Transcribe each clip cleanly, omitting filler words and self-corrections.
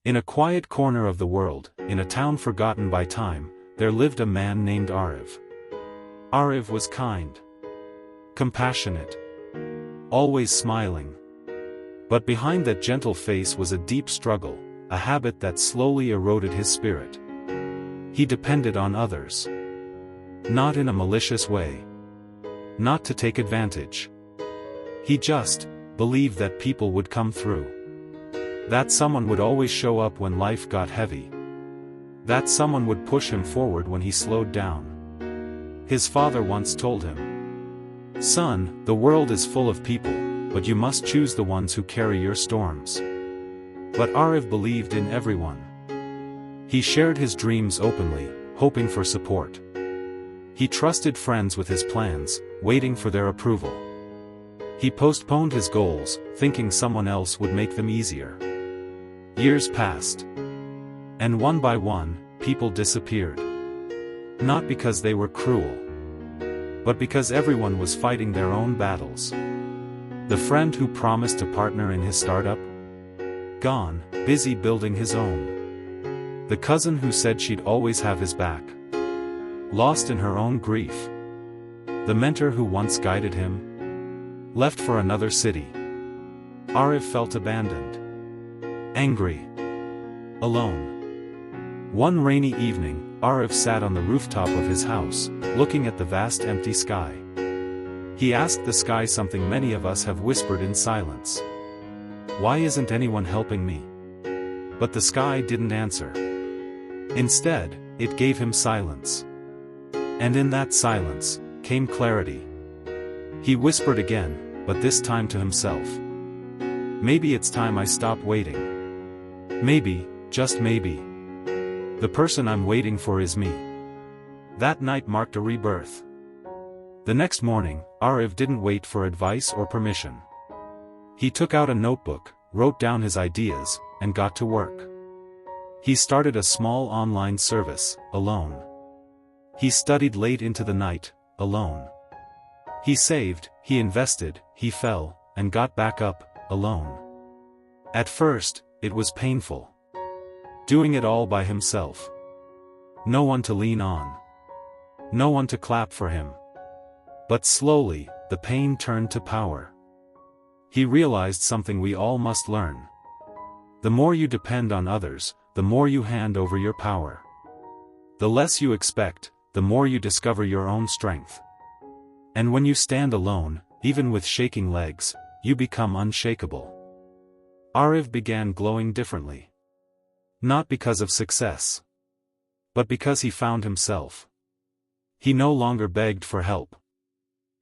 In a quiet corner of the world, in a town forgotten by time, there lived a man named Aarav. Aarav was kind, compassionate, always smiling. But behind that gentle face was a deep struggle, a habit that slowly eroded his spirit. He depended on others. Not in a malicious way. Not to take advantage. He just believed that people would come through. That someone would always show up when life got heavy. That someone would push him forward when he slowed down. His father once told him, "Son, the world is full of people, but you must choose the ones who carry your storms." But Aarav believed in everyone. He shared his dreams openly, hoping for support. He trusted friends with his plans, waiting for their approval. He postponed his goals, thinking someone else would make them easier. Years passed. And one by one, people disappeared. Not because they were cruel, but because everyone was fighting their own battles. The friend who promised to partner in his startup? Gone, busy building his own. The cousin who said she'd always have his back? Lost in her own grief. The mentor who once guided him? Left for another city. Aarav felt abandoned. Angry. Alone. One rainy evening, Aarav sat on the rooftop of his house, looking at the vast empty sky. He asked the sky something many of us have whispered in silence. Why isn't anyone helping me? But the sky didn't answer. Instead, it gave him silence. And in that silence, came clarity. He whispered again, but this time to himself. Maybe it's time I stop waiting. Maybe, just maybe. The person I'm waiting for is me. That night marked a rebirth. The next morning, Aarav didn't wait for advice or permission. He took out a notebook, wrote down his ideas, and got to work. He started a small online service, alone. He studied late into the night, alone. He saved, he invested, he fell, and got back up, alone. At first, it was painful. Doing it all by himself. No one to lean on. No one to clap for him. But slowly, the pain turned to power. He realized something we all must learn. The more you depend on others, the more you hand over your power. The less you expect, the more you discover your own strength. And when you stand alone, even with shaking legs, you become unshakable. Aarav began glowing differently. Not because of success. But because he found himself. He no longer begged for help.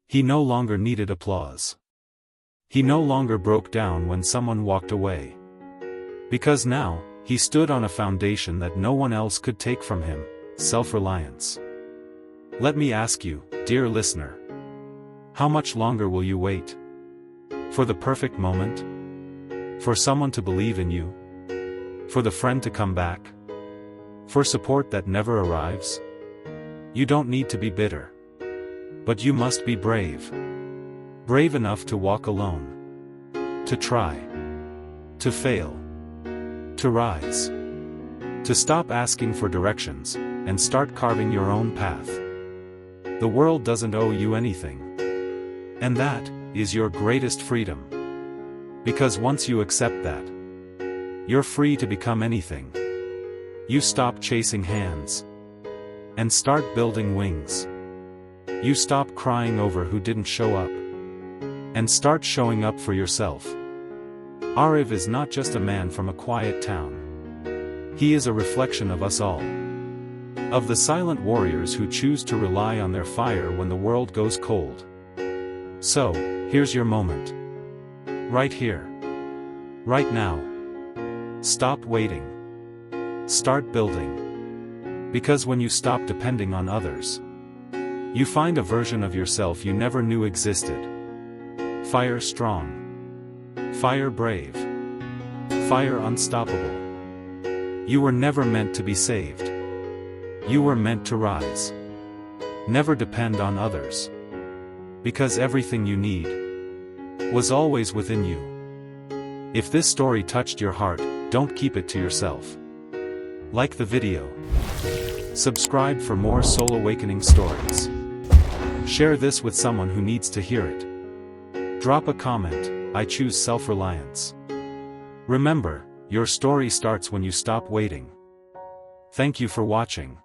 He no longer needed applause. He no longer broke down when someone walked away. Because now, he stood on a foundation that no one else could take from him, self-reliance. Let me ask you, dear listener. How much longer will you wait? For the perfect moment? For someone to believe in you? For the friend to come back? For support that never arrives? You don't need to be bitter. But you must be brave. Brave enough to walk alone. To try. To fail. To rise. To stop asking for directions, and start carving your own path. The world doesn't owe you anything. And that is your greatest freedom. Because once you accept that, you're free to become anything. You stop chasing hands. And start building wings. You stop crying over who didn't show up. And start showing up for yourself. Aarav is not just a man from a quiet town. He is a reflection of us all. Of the silent warriors who choose to rely on their fire when the world goes cold. So, here's your moment. Right here. Right now. Stop waiting. Start building. Because when you stop depending on others, you find a version of yourself you never knew existed. Fire strong. Fire brave. Fire unstoppable. You were never meant to be saved. You were meant to rise. Never depend on others. Because everything you need was always within you. If this story touched your heart, Don't keep it to yourself. Like the video. Subscribe for more soul awakening stories. Share this with someone who needs to hear it. Drop a comment, I choose self-reliance. Remember, your story starts when you stop waiting. Thank you for watching.